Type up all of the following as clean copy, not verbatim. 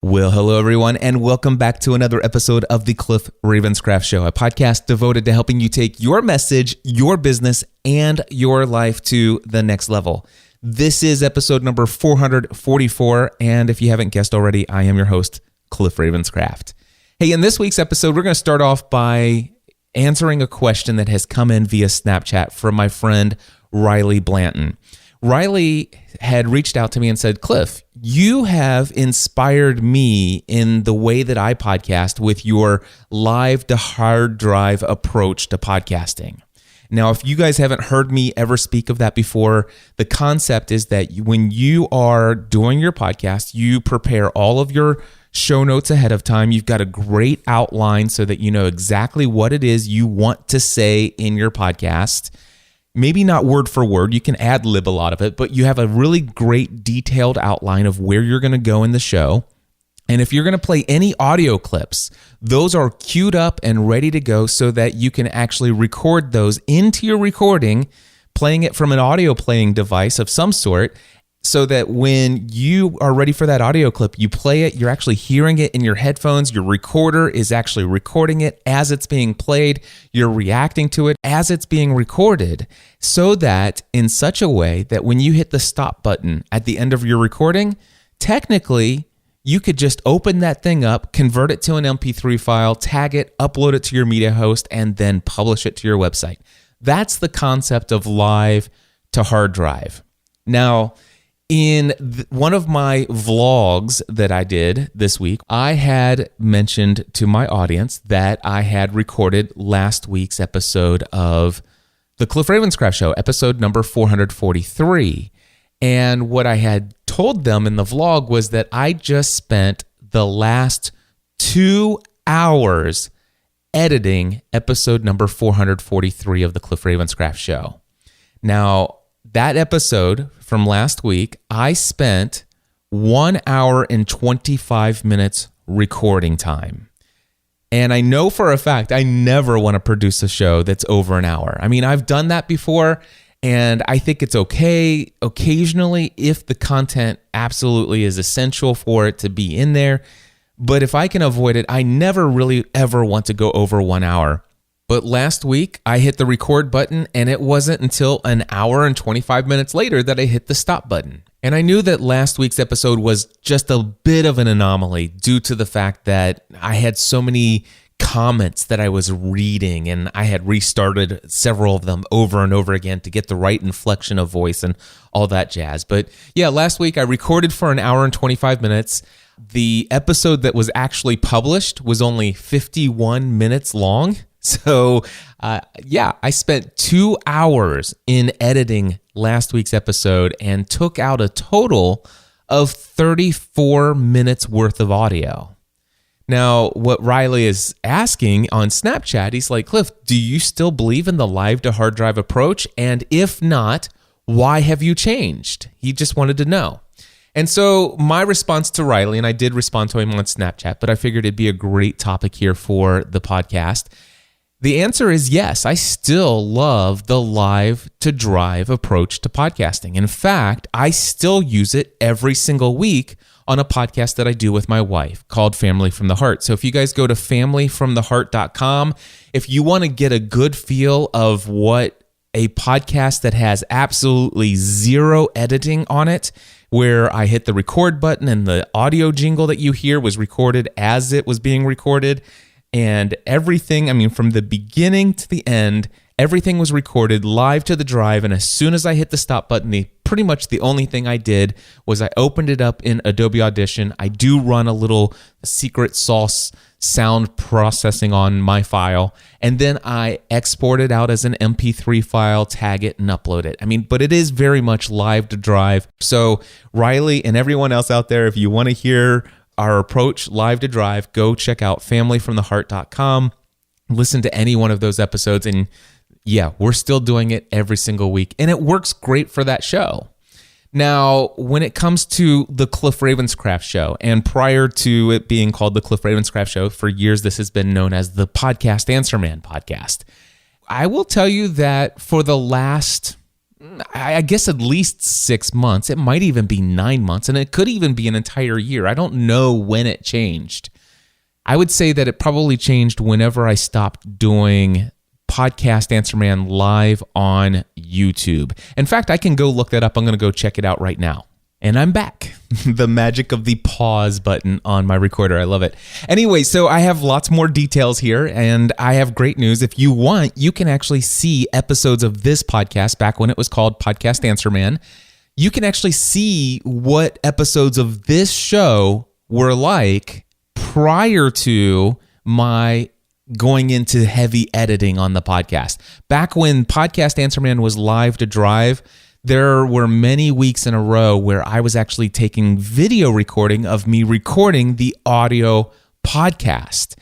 Well, hello everyone, and welcome back to another episode of the Cliff Ravenscraft Show, a podcast devoted to helping you take your message, your business, and your life to the next level. This is episode number 444, and if you haven't guessed already, I am your host, Cliff Ravenscraft. Hey, in this week's episode, we're going to start off by answering a question that has come in via Snapchat from my friend Riley Blanton. Riley had reached out to me and said, Cliff, you have inspired me in the way that I podcast with your live to hard drive approach to podcasting. Now, if you guys haven't heard me ever speak of that before, the concept is that when you are doing your podcast, you prepare all of your show notes ahead of time. You've got a great outline so that you know exactly what it is you want to say in your podcast. Maybe not word for word, you can ad-lib a lot of it, but you have a really great detailed outline of where you're going to go in the show. And if you're going to play any audio clips, those are queued up and ready to go so that you can actually record those into your recording, playing it from an audio playing device of some sort, so that when you are ready for that audio clip, you play it, you're actually hearing it in your headphones, your recorder is actually recording it as it's being played, you're reacting to it as it's being recorded, so that in such a way that when you hit the stop button at the end of your recording, technically, you could just open that thing up, convert it to an MP3 file, tag it, upload it to your media host, and then publish it to your website. That's the concept of live to hard drive. Now, in one of my vlogs that I did this week, I had mentioned to my audience that I had recorded last week's episode of the Cliff Ravenscraft Show, episode number 443. And what I had told them in the vlog was that I just spent the last 2 hours editing episode number 443 of the Cliff Ravenscraft Show. Now, that episode from last week, I spent 1 hour and 25 minutes recording time. And I know for a fact I never want to produce a show that's over an hour. I mean, I've done that before, and I think it's okay occasionally if the content absolutely is essential for it to be in there. But if I can avoid it, I never really ever want to go over 1 hour. But last week, I hit the record button, and it wasn't until an hour and 25 minutes later that I hit the stop button. And I knew that last week's episode was just a bit of an anomaly due to the fact that I had so many comments that I was reading, and I had restarted several of them over and over again to get the right inflection of voice and all that jazz. But yeah, last week I recorded for an hour and 25 minutes. The episode that was actually published was only 51 minutes long. So, I spent 2 hours in editing last week's episode and took out a total of 34 minutes worth of audio. Now, what Riley is asking on Snapchat, he's like, Cliff, do you still believe in the live to hard drive approach? And if not, why have you changed? He just wanted to know. And so my response to Riley, and I did respond to him on Snapchat, but I figured it'd be a great topic here for the podcast. The answer is yes, I still love the live to drive approach to podcasting. In fact, I still use it every single week on a podcast that I do with my wife called Family from the Heart. So if you guys go to familyfromtheheart.com, if you want to get a good feel of what a podcast that has absolutely zero editing on it, where I hit the record button and the audio jingle that you hear was recorded as it was being recorded, and everything, I mean, from the beginning to the end, everything was recorded live to the drive. And as soon as I hit the stop button, pretty much the only thing I did was I opened it up in Adobe Audition. I do run a little secret sauce sound processing on my file, and then I export it out as an MP3 file, tag it, and upload it. I mean, but it is very much live to drive. So Riley and everyone else out there, if you want to hear our approach live to drive, go check out familyfromtheheart.com, listen to any one of those episodes, and yeah, we're still doing it every single week, and it works great for that show. Now, when it comes to the Cliff Ravenscraft Show, and prior to it being called the Cliff Ravenscraft Show, for years this has been known as the Podcast Answer Man podcast. I will tell you that for the last I guess at least 6 months. It might even be 9 months, and it could even be an entire year. I don't know when it changed. I would say that it probably changed whenever I stopped doing Podcast Answer Man live on YouTube. In fact, I can go look that up. I'm going to go check it out right now. And I'm back. The magic of the pause button on my recorder. I love it. Anyway, so I have lots more details here, and I have great news. If you want, you can actually see episodes of this podcast back when it was called Podcast Answer Man. You can actually see what episodes of this show were like prior to my going into heavy editing on the podcast. Back when Podcast Answer Man was live to drive, there were many weeks in a row where I was actually taking video recording of me recording the audio podcast.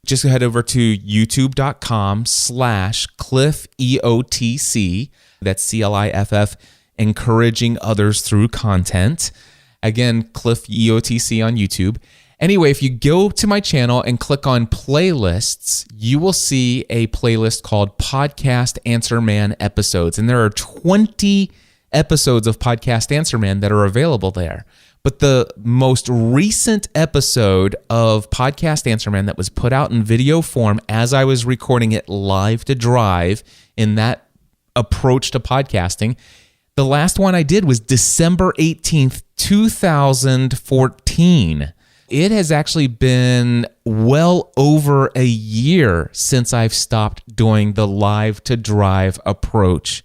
Just head over to youtube.com/CliffEOTC. That's CLIFF, encouraging others through content. Again, Cliff EOTC on YouTube. Anyway, if you go to my channel and click on playlists, you will see a playlist called Podcast Answer Man episodes. And there are 20 episodes of Podcast Answer Man that are available there. But the most recent episode of Podcast Answer Man that was put out in video form as I was recording it live to drive in that approach to podcasting, the last one I did was December 18th, 2014. It has actually been well over a year since I've stopped doing the live to drive approach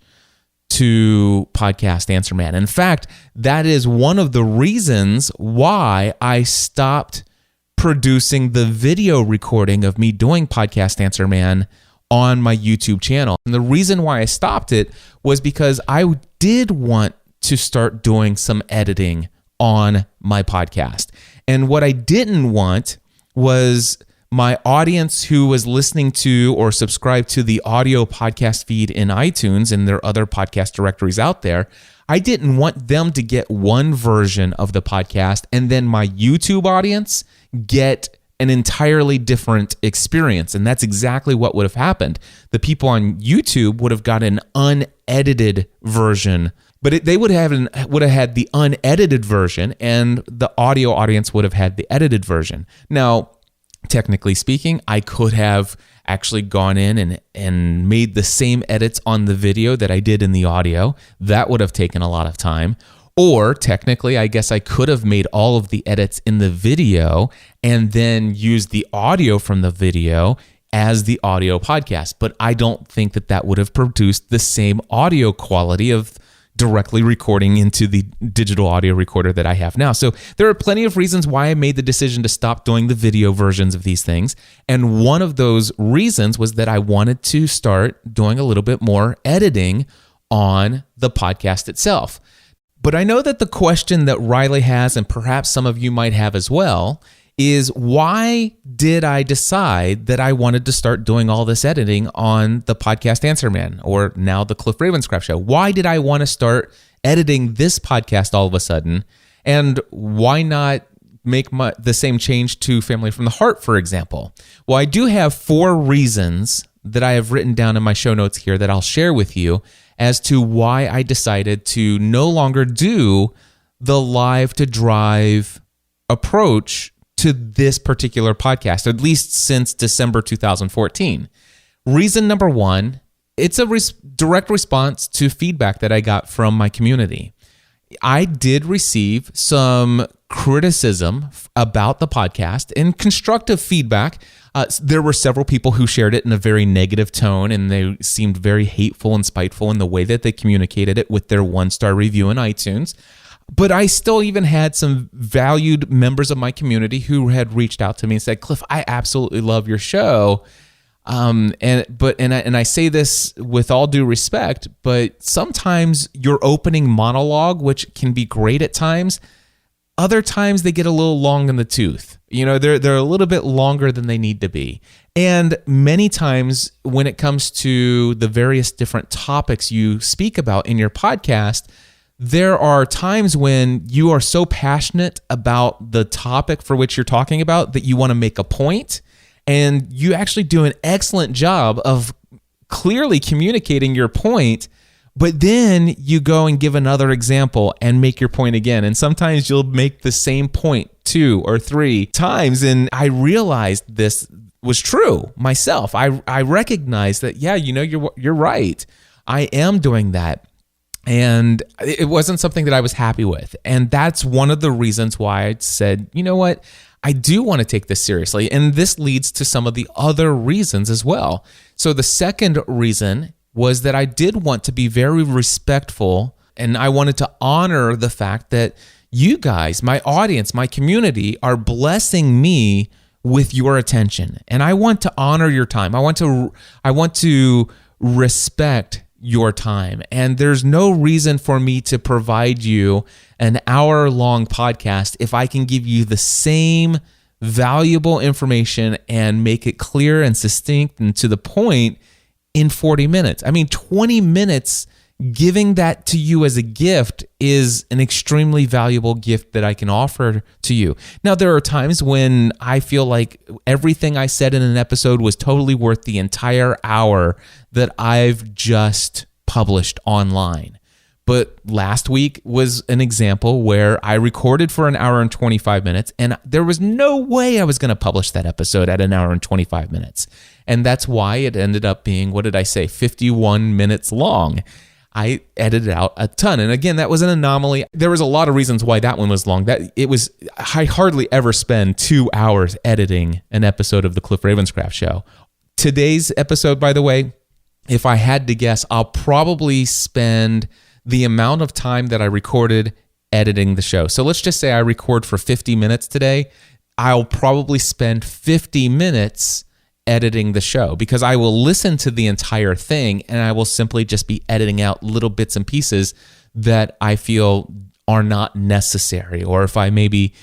to Podcast Answer Man. In fact, that is one of the reasons why I stopped producing the video recording of me doing Podcast Answer Man on my YouTube channel. And the reason why I stopped it was because I did want to start doing some editing on my podcast. And what I didn't want was my audience who was listening to or subscribed to the audio podcast feed in iTunes and there are other podcast directories out there. I didn't want them to get one version of the podcast and then my YouTube audience get an entirely different experience. And that's exactly what would have happened. The people on YouTube would have got an unedited version, but they would have had the unedited version and the audio audience would have had the edited version. Now, technically speaking, I could have actually gone in and made the same edits on the video that I did in the audio. That would have taken a lot of time. Or technically, I guess I could have made all of the edits in the video and then used the audio from the video as the audio podcast. But I don't think that would have produced the same audio quality of directly recording into the digital audio recorder that I have now. So there are plenty of reasons why I made the decision to stop doing the video versions of these things. And one of those reasons was that I wanted to start doing a little bit more editing on the podcast itself. But I know that the question that Riley has, and perhaps some of you might have as well, is why did I decide that I wanted to start doing all this editing on the Podcast Answer Man, or now the Cliff Ravenscraft Show? Why did I want to start editing this podcast all of a sudden? And why not make the same change to Family from the Heart, for example? Well, I do have 4 reasons that I have written down in my show notes here that I'll share with you as to why I decided to no longer do the live to drive approach to this particular podcast, at least since December 2014. Reason number 1, it's a direct response to feedback that I got from my community. I did receive some criticism about the podcast and constructive feedback. There were several people who shared it in a very negative tone, and they seemed very hateful and spiteful in the way that they communicated it with their 1-star review in iTunes. But I still even had some valued members of my community who had reached out to me and said, "Cliff, I absolutely love your show." And I say this with all due respect, but sometimes your opening monologue, which can be great at times, other times they get a little long in the tooth. You know, they're a little bit longer than they need to be. And many times when it comes to the various different topics you speak about in your podcast, there are times when you are so passionate about the topic for which you're talking about that you want to make a point, and you actually do an excellent job of clearly communicating your point, But then you go and give another example and make your point again. And sometimes you'll make the same point 2 or 3 times. And I realized this was true myself. I recognized that, yeah, you're right. I am doing that. And it wasn't something that I was happy with. And that's one of the reasons why I said, you know what? I do want to take this seriously. And this leads to some of the other reasons as well. So the second reason was that I did want to be very respectful, and I wanted to honor the fact that you guys, my audience, my community, are blessing me with your attention. And I want to honor your time. I want to respect your time. And there's no reason for me to provide you an hour-long podcast if I can give you the same valuable information and make it clear and succinct and to the point in 40 minutes. I mean, 20 minutes giving that to you as a gift is an extremely valuable gift that I can offer to you. Now, there are times when I feel like everything I said in an episode was totally worth the entire hour that I've just published online. But last week was an example where I recorded for an hour and 25 minutes, and there was no way I was going to publish that episode at an hour and 25 minutes. And that's why it ended up being, 51 minutes long. I edited out a ton. And again, that was an anomaly. There was a lot of reasons why that one was long. I hardly ever spend 2 hours editing an episode of the Cliff Ravenscraft Show. Today's episode, by the way, if I had to guess, I'll probably spend the amount of time that I recorded editing the show. So let's just say I record for 50 minutes today. I'll probably spend 50 minutes editing the show because I will listen to the entire thing and I will simply just be editing out little bits and pieces that I feel are not necessary. Or if I maybe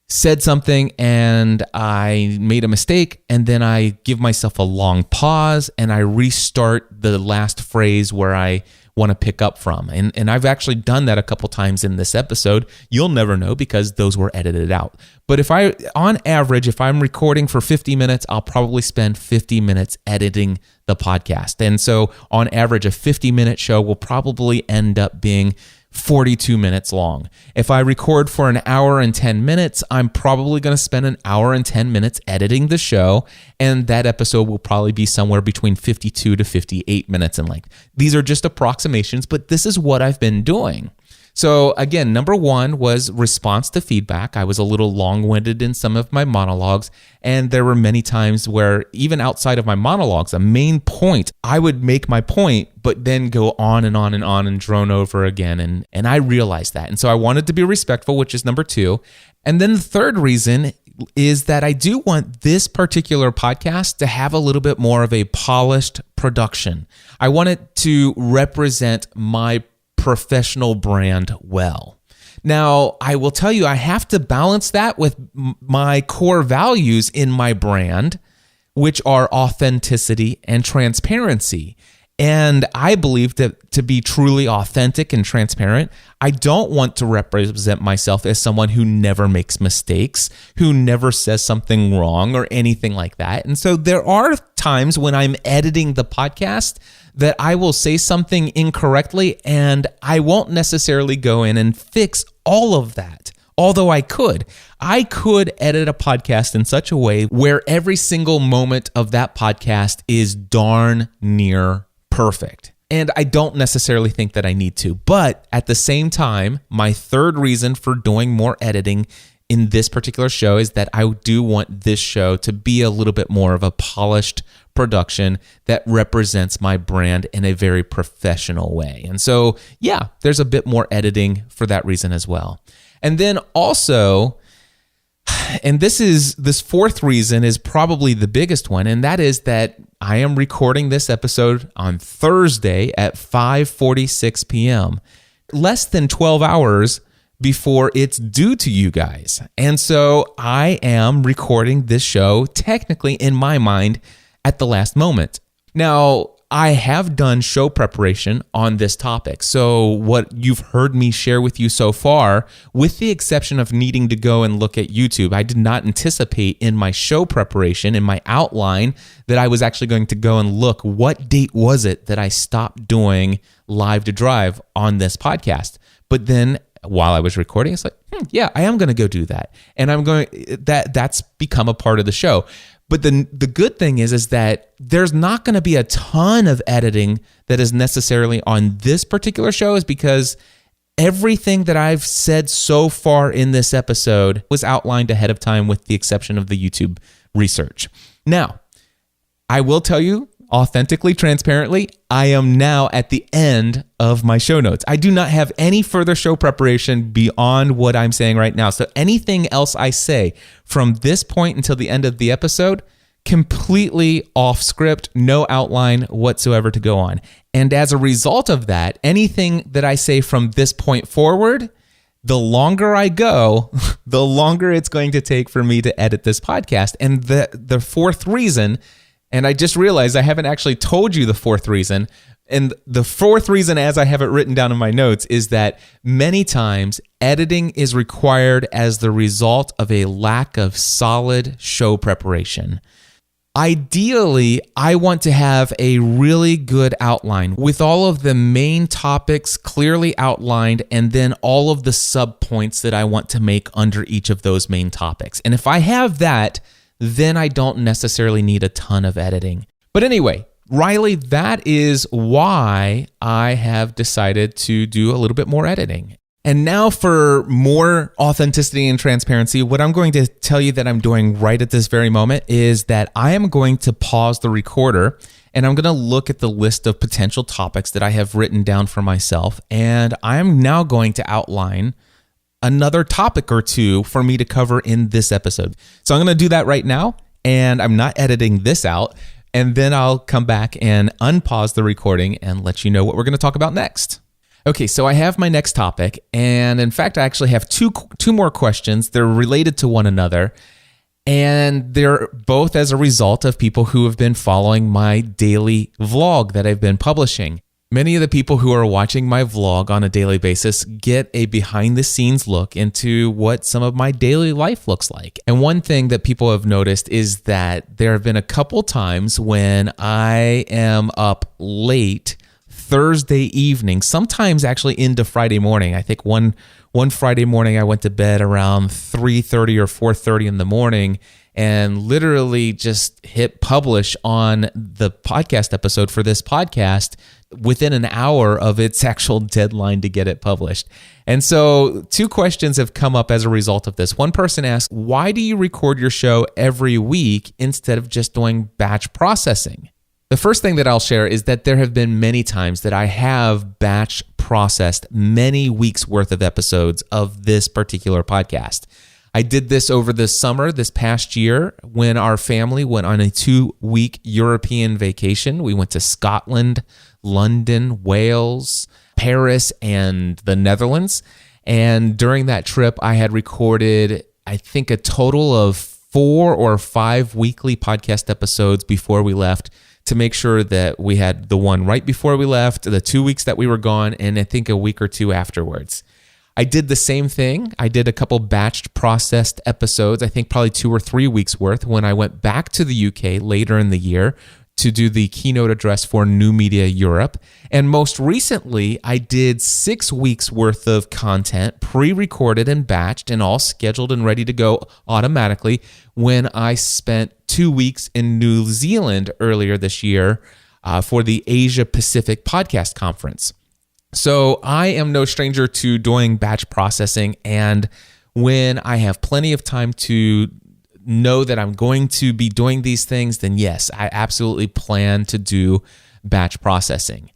said something and I made a mistake and then I give myself a long pause and I restart the last phrase where I want to pick up from. And I've actually done that a couple times in this episode. You'll never know because those were edited out. But on average, if I'm recording for 50 minutes, I'll probably spend 50 minutes editing the podcast. And so on average, a 50-minute show will probably end up being 42 minutes long. If I record for an hour and 10 minutes, I'm probably going to spend an hour and 10 minutes editing the show, and that episode will probably be somewhere between 52 to 58 minutes in length. These are just approximations, but this is what I've been doing. So again, number one was response to feedback. I was a little long-winded in some of my monologues, and there were many times where even outside of my monologues, a main point, I would make my point, but then go on and on and on and drone over again. And I realized that. And so I wanted to be respectful, which is number two. And then the third reason is that I do want this particular podcast to have a little bit more of a polished production. I want it to represent my professional brand well. Now, I will tell you, I have to balance that with my core values in my brand, which are authenticity and transparency. And I believe that to be truly authentic and transparent, I don't want to represent myself as someone who never makes mistakes, who never says something wrong or anything like that. And so there are times when I'm editing the podcast that I will say something incorrectly, and I won't necessarily go in and fix all of that. Although I could edit a podcast in such a way where every single moment of that podcast is darn near perfect. And I don't necessarily think that I need to. But at the same time, my third reason for doing more editing in this particular show is that I do want this show to be a little bit more of a polished production that represents my brand in a very professional way. And so, yeah, there's a bit more editing for that reason as well. And then also, and this fourth reason is probably the biggest one, and that is that I am recording this episode on Thursday at 5:46 p.m., less than 12 hours before it's due to you guys. And so I am recording this show technically in my mind at the last moment. Now, I have done show preparation on this topic. So what you've heard me share with you so far, with the exception of needing to go and look at YouTube, I did not anticipate in my show preparation, in my outline, that I was actually going to go and look what date was it that I stopped doing Live to Drive on this podcast. But then while I was recording, it's like, yeah, I am going to go do that. And that's become a part of the show. But the good thing is that there's not going to be a ton of editing that is necessarily on this particular show, is because everything that I've said so far in this episode was outlined ahead of time, with the exception of the YouTube research. Now, I will tell you authentically, transparently, I am now at the end of my show notes. I do not have any further show preparation beyond what I'm saying right now. So anything else I say from this point until the end of the episode, completely off script, no outline whatsoever to go on. And as a result of that, anything that I say from this point forward, the longer I go, the longer it's going to take for me to edit this podcast. And the fourth reason, and I just realized I haven't actually told you the fourth reason. And the fourth reason, as I have it written down in my notes, is that many times editing is required as the result of a lack of solid show preparation. Ideally, I want to have a really good outline with all of the main topics clearly outlined, and then all of the sub-points that I want to make under each of those main topics. And if I have that, then I don't necessarily need a ton of editing. But anyway, Riley, that is why I have decided to do a little bit more editing. And now for more authenticity and transparency, what I'm going to tell you that I'm doing right at this very moment is that I am going to pause the recorder, and I'm going to look at the list of potential topics that I have written down for myself. And I'm now going to outline another topic or two for me to cover in this episode. So I'm going to do that right now, and I'm not editing this out. And then I'll come back and unpause the recording and let you know what we're going to talk about next. Okay, so I have my next topic, and in fact, I actually have two more questions. They're related to one another, and they're both as a result of people who have been following my daily vlog that I've been publishing. Many of the people who are watching my vlog on a daily basis get a behind-the-scenes look into what some of my daily life looks like. And one thing that people have noticed is that there have been a couple times when I am up late Thursday evening, sometimes actually into Friday morning. I think one Friday morning I went to bed around 3:30 or 4:30 in the morning and literally just hit publish on the podcast episode for this podcast within an hour of its actual deadline to get it published. And so two questions have come up as a result of this. One person asked, why do you record your show every week instead of just doing batch processing? The first thing that I'll share is that there have been many times that I have batch processed many weeks worth of episodes of this particular podcast. I did this over the summer this past year when our family went on a 2-week European vacation. We went to Scotland, London, Wales, Paris, and the Netherlands. And during that trip, I had recorded, I think, a total of 4 or 5 weekly podcast episodes before we left, to make sure that we had the one right before we left, the 2 weeks that we were gone, and I think a week or two afterwards. I did the same thing. I did a couple batched processed episodes, I think probably 2 or 3 weeks worth, when I went back to the UK later in the year to do the keynote address for New Media Europe. And most recently, I did 6 weeks worth of content, pre-recorded and batched and all scheduled and ready to go automatically, when I spent 2 weeks in New Zealand earlier this year for the Asia Pacific Podcast Conference. So I am no stranger to doing batch processing, and when I have plenty of time to know that I'm going to be doing these things, then yes, I absolutely plan to do batch processing.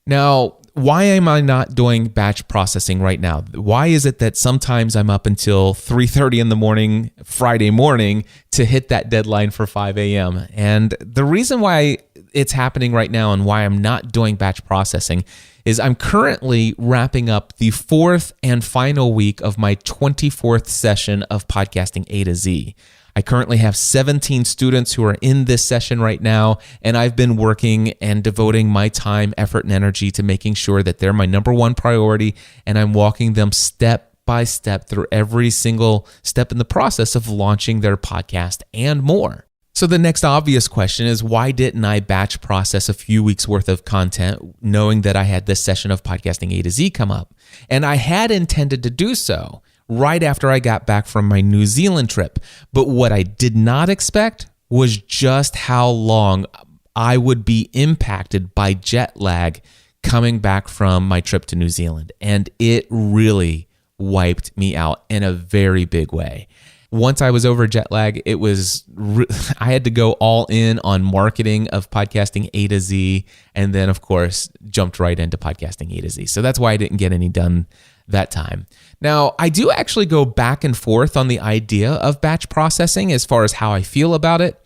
Now, why am I not doing batch processing right now? Why is it that sometimes I'm up until 3:30 in the morning, Friday morning, to hit that deadline for 5 a.m.? And the reason why it's happening right now and why I'm not doing batch processing is I'm currently wrapping up the 4th and final week of my 24th session of Podcasting A to Z. I currently have 17 students who are in this session right now, and I've been working and devoting my time, effort, and energy to making sure that they're my number one priority, and I'm walking them step by step through every single step in the process of launching their podcast and more. So the next obvious question is, why didn't I batch process a few weeks worth of content knowing that I had this session of Podcasting A to Z come up? And I had intended to do so right after I got back from my New Zealand trip. But what I did not expect was just how long I would be impacted by jet lag coming back from my trip to New Zealand. And it really wiped me out in a very big way. Once I was over jet lag, I had to go all in on marketing of Podcasting A to Z, and then, of course, jumped right into Podcasting A to Z. So that's why I didn't get any done that time. Now, I do actually go back and forth on the idea of batch processing as far as how I feel about it.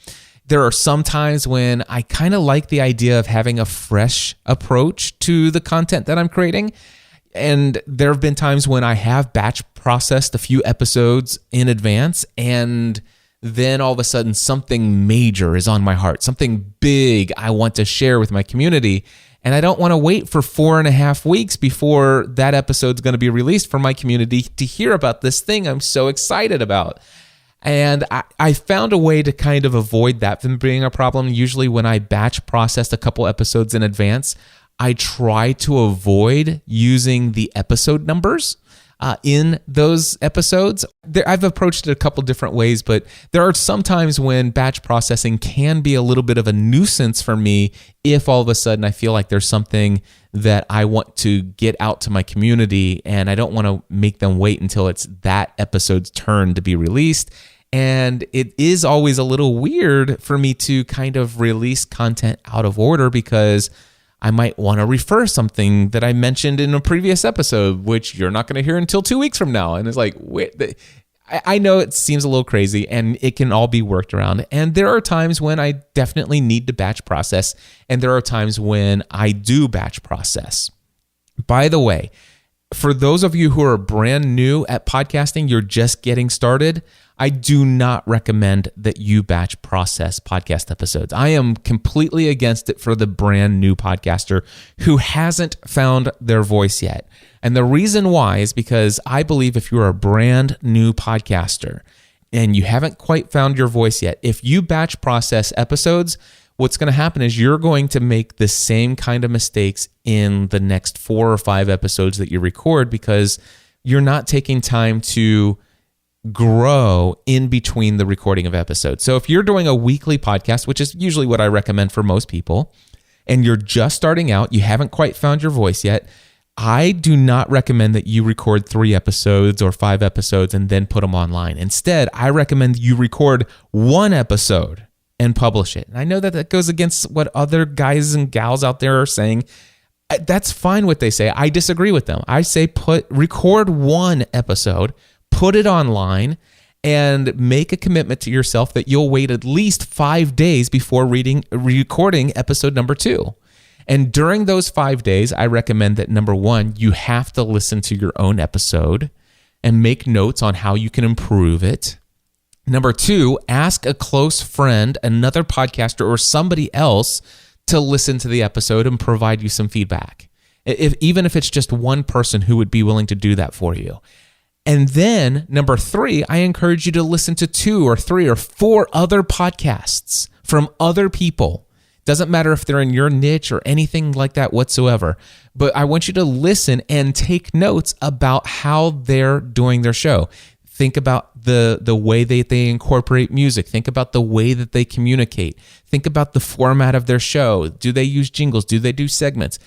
There are some times when I kind of like the idea of having a fresh approach to the content that I'm creating. And there have been times when I have batch processed a few episodes in advance, and then all of a sudden something major is on my heart, something big I want to share with my community. And I don't want to wait for 4.5 weeks before that episode's going to be released for my community to hear about this thing I'm so excited about. And I found a way to kind of avoid that from being a problem. Usually when I batch processed a couple episodes in advance, I try to avoid using the episode numbers in those episodes. I've approached it a couple different ways, but there are some times when batch processing can be a little bit of a nuisance for me if all of a sudden I feel like there's something that I want to get out to my community and I don't want to make them wait until it's that episode's turn to be released. And it is always a little weird for me to kind of release content out of order because I might want to refer something that I mentioned in a previous episode, which you're not going to hear until 2 weeks from now. And it's like, wait, I know it seems a little crazy and it can all be worked around. And there are times when I definitely need to batch process. And there are times when I do batch process. By the way, for those of you who are brand new at podcasting, you're just getting started, I do not recommend that you batch process podcast episodes. I am completely against it for the brand new podcaster who hasn't found their voice yet. And the reason why is because I believe if you're a brand new podcaster and you haven't quite found your voice yet, if you batch process episodes, what's going to happen is you're going to make the same kind of mistakes in the next 4 or 5 episodes that you record because you're not taking time to grow in between the recording of episodes. So if you're doing a weekly podcast, which is usually what I recommend for most people, and you're just starting out, you haven't quite found your voice yet, I do not recommend that you record 3 episodes or 5 episodes and then put them online. Instead, I recommend you record 1 episode and publish it. And I know that that goes against what other guys and gals out there are saying. That's fine what they say. I disagree with them. I say record 1 episode, put it online, and make a commitment to yourself that you'll wait at least 5 days before recording episode number 2. And during those 5 days, I recommend that number 1, you have to listen to your own episode and make notes on how you can improve it. Number 2, ask a close friend, another podcaster, or somebody else to listen to the episode and provide you some feedback. Even if it's just one person who would be willing to do that for you. And then number 3, I encourage you to listen to 2 or 3 or 4 other podcasts from other people. Doesn't matter if they're in your niche or anything like that whatsoever. But I want you to listen and take notes about how they're doing their show. Think about the way that they incorporate music. Think about the way that they communicate. Think about the format of their show. Do they use jingles? Do they do segments?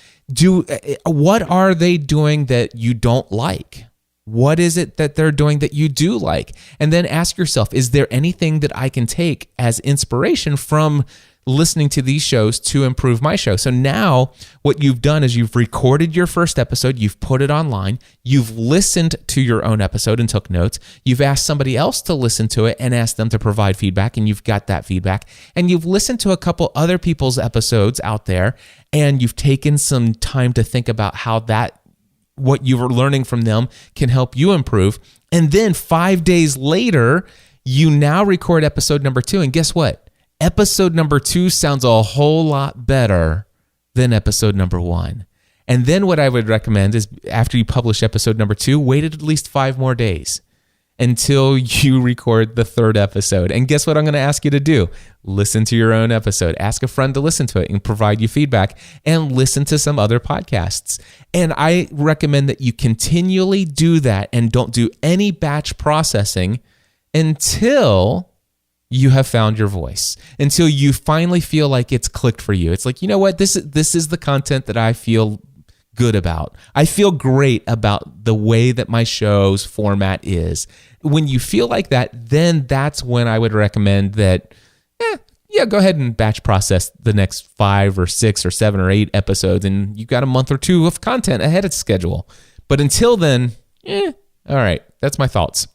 What are they doing that you don't like? What is it that they're doing that you do like? And then ask yourself, is there anything that I can take as inspiration from listening to these shows to improve my show? So now what you've done is you've recorded your first episode, you've put it online, you've listened to your own episode and took notes, you've asked somebody else to listen to it and asked them to provide feedback, and you've got that feedback, and you've listened to a couple other people's episodes out there, and you've taken some time to think about how what you were learning from them can help you improve. And then 5 days later, You now record episode number 2, and guess what? Episode number 2 sounds a whole lot better than episode number 1. And then what I would recommend is after you publish episode number 2, wait at least 5 more days until you record the 3rd episode. And guess what I'm going to ask you to do? Listen to your own episode. Ask a friend to listen to it and provide you feedback, and listen to some other podcasts. And I recommend that you continually do that and don't do any batch processing until you have found your voice, until you finally feel like it's clicked for you. It's like, you know what? This is the content that I feel good about. I feel great about the way that my show's format is. When you feel like that, then that's when I would recommend that, go ahead and batch process the next 5 or 6 or 7 or 8 episodes, and you've got a month or 2 of content ahead of schedule. But until then, all right, that's my thoughts.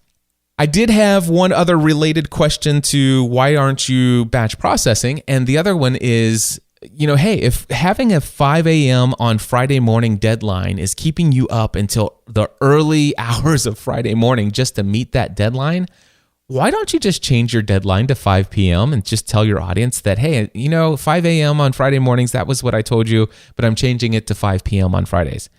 I did have one other related question to why aren't you batch processing? And the other one is, hey, if having a 5 a.m. on Friday morning deadline is keeping you up until the early hours of Friday morning just to meet that deadline, why don't you just change your deadline to 5 p.m. and just tell your audience that, hey, 5 a.m. on Friday mornings, that was what I told you, but I'm changing it to 5 p.m. on Fridays.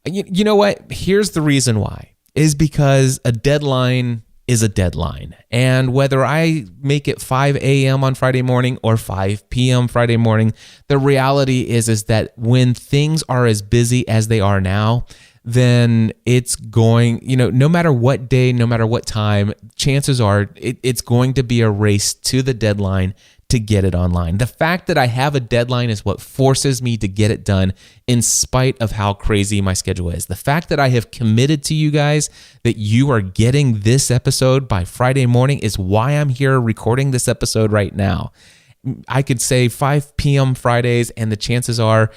You know what? Here's the reason why, is because a deadline is a deadline. And whether I make it 5 a.m. on Friday morning or 5 p.m. Friday morning, the reality is that when things are as busy as they are now, then it's going, no matter what day, no matter what time, chances are it's going to be a race to the deadline to get it online. The fact that I have a deadline is what forces me to get it done in spite of how crazy my schedule is. The fact that I have committed to you guys that you are getting this episode by Friday morning is why I'm here recording this episode right now. I could say 5 p.m. Fridays, and the chances are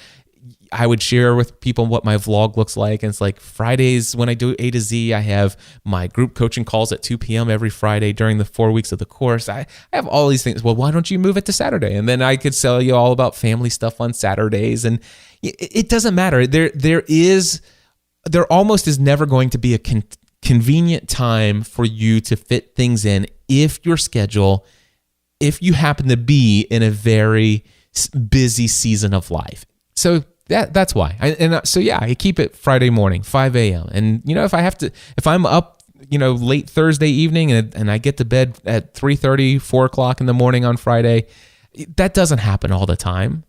I would share with people what my vlog looks like. And it's like Fridays when I do A to Z, I have my group coaching calls at 2 p.m. every Friday during the 4 weeks of the course. I have all these things. Well, why don't you move it to Saturday? And then I could tell you all about family stuff on Saturdays. And it doesn't matter. There almost is never going to be a convenient time for you to fit things in if you happen to be in a very busy season of life. So that's why. I keep it Friday morning, 5 a.m. And, if I'm up, late Thursday evening and I get to bed at 3:30, 4 o'clock in the morning on Friday, that doesn't happen all the time.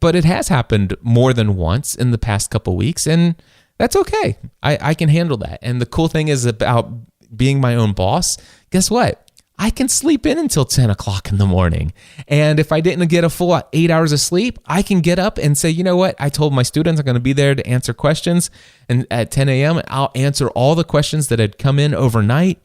But it has happened more than once in the past couple weeks, and that's okay. I can handle that. And the cool thing is about being my own boss, guess what? I can sleep in until 10 o'clock in the morning. And if I didn't get a full 8 hours of sleep, I can get up and say, you know what? I told my students I'm going to be there to answer questions. And at 10 a.m., I'll answer all the questions that had come in overnight.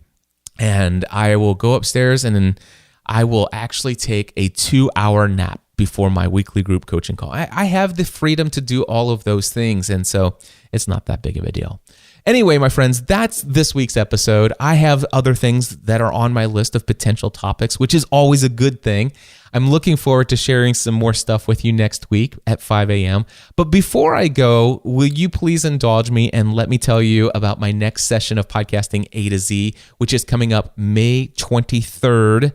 And I will go upstairs and then I will actually take a 2-hour nap before my weekly group coaching call. I have the freedom to do all of those things. And so it's not that big of a deal. Anyway, my friends, that's this week's episode. I have other things that are on my list of potential topics, which is always a good thing. I'm looking forward to sharing some more stuff with you next week at 5 a.m. But before I go, will you please indulge me and let me tell you about my next session of Podcasting A to Z, which is coming up May 23rd,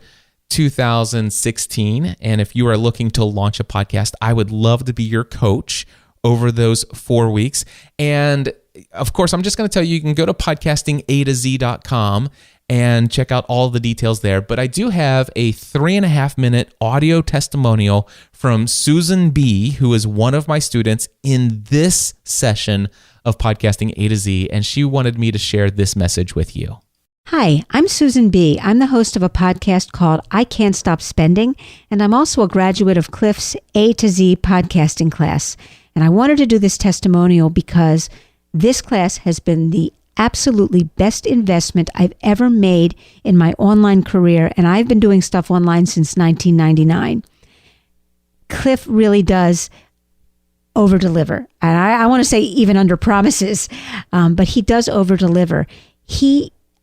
2016. And if you are looking to launch a podcast, I would love to be your coach over those 4 weeks. And of course, I'm just going to tell you can go to podcastingatoz.com and check out all the details there. But I do have a 3.5-minute audio testimonial from Susan B., who is one of my students in this session of Podcasting A to Z, and she wanted me to share this message with you. Hi, I'm Susan B. I'm the host of a podcast called I Can't Stop Spending, and I'm also a graduate of Cliff's A to Z podcasting class. And I wanted to do this testimonial because this class has been the absolutely best investment I've ever made in my online career, and I've been doing stuff online since 1999. Cliff really does over-deliver. And I want to say even under promises, but he does over-deliver.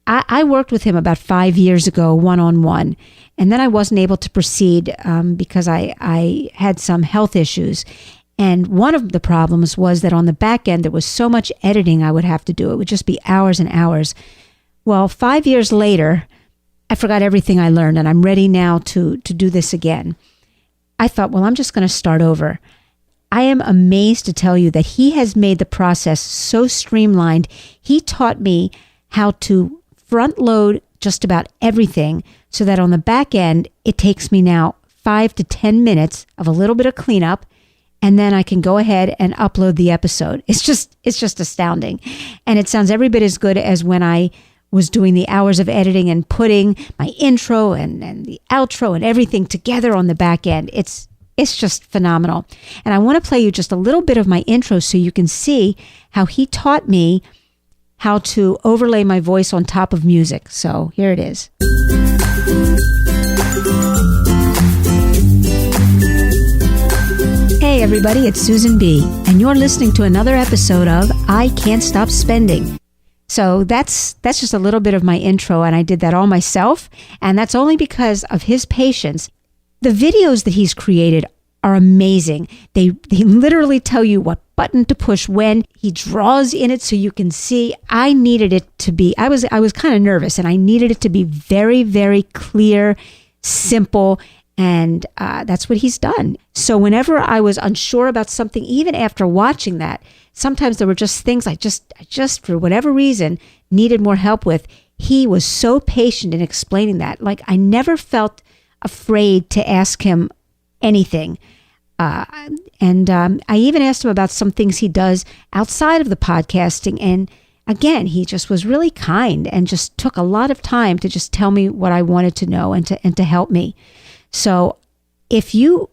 I worked with him about 5 years ago, one-on-one, and then I wasn't able to proceed because I had some health issues. And one of the problems was that on the back end, there was so much editing I would have to do. It would just be hours and hours. Well, 5 years later, I forgot everything I learned and I'm ready now to do this again. I thought, well, I'm just going to start over. I am amazed to tell you that he has made the process so streamlined. He taught me how to front load just about everything so that on the back end, it takes me now 5 to 10 minutes of a little bit of cleanup, and then I can go ahead and upload the episode. It's just astounding. And it sounds every bit as good as when I was doing the hours of editing and putting my intro and the outro and everything together on the back end. It's just phenomenal. And I want to play you just a little bit of my intro so you can see how he taught me how to overlay my voice on top of music. So here it is. Hey everybody, it's Susan B. And you're listening to another episode of I Can't Stop Spending. So that's just a little bit of my intro, and I did that all myself, and that's only because of his patience. The videos that he's created are amazing. They literally tell you what button to push when. He draws in it so you can see. I needed it to be, I was kind of nervous, and I needed it to be very, very clear, simple, and that's what he's done. So whenever I was unsure about something, even after watching that, sometimes there were just things I just for whatever reason needed more help with. He was so patient in explaining that. Like, I never felt afraid to ask him anything. I even asked him about some things he does outside of the podcasting. And again, he just was really kind and just took a lot of time to just tell me what I wanted to know and to help me. So if you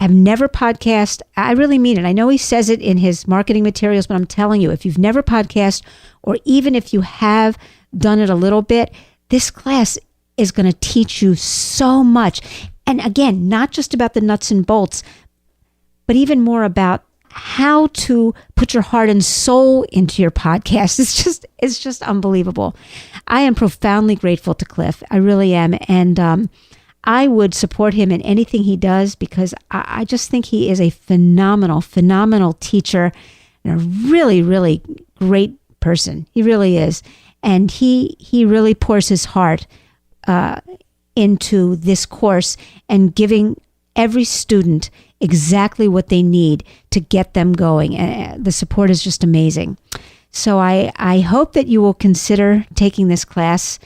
have never podcast, I really mean it. I know he says it in his marketing materials, but I'm telling you, if you've never podcast, or even if you have done it a little bit, this class is going to teach you so much. And again, not just about the nuts and bolts, but even more about how to put your heart and soul into your podcast. It's just unbelievable. I am profoundly grateful to Cliff. I really am. And I would support him in anything he does because I just think he is a phenomenal, phenomenal teacher and a really, really great person. He really is. And he really pours his heart into this course and giving every student exactly what they need to get them going. And the support is just amazing. So I hope that you will consider taking this class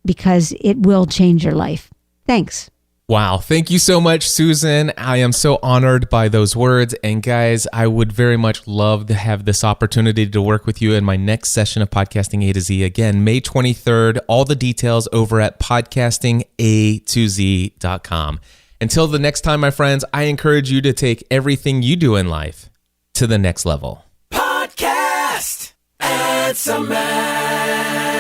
because it will change your life. Thanks. Wow. Thank you so much, Susan. I am so honored by those words. And guys, I would very much love to have this opportunity to work with you in my next session of Podcasting A to Z. Again, May 23rd, all the details over at podcastinga2z.com. Until the next time, my friends, I encourage you to take everything you do in life to the next level. Podcast. It's a man.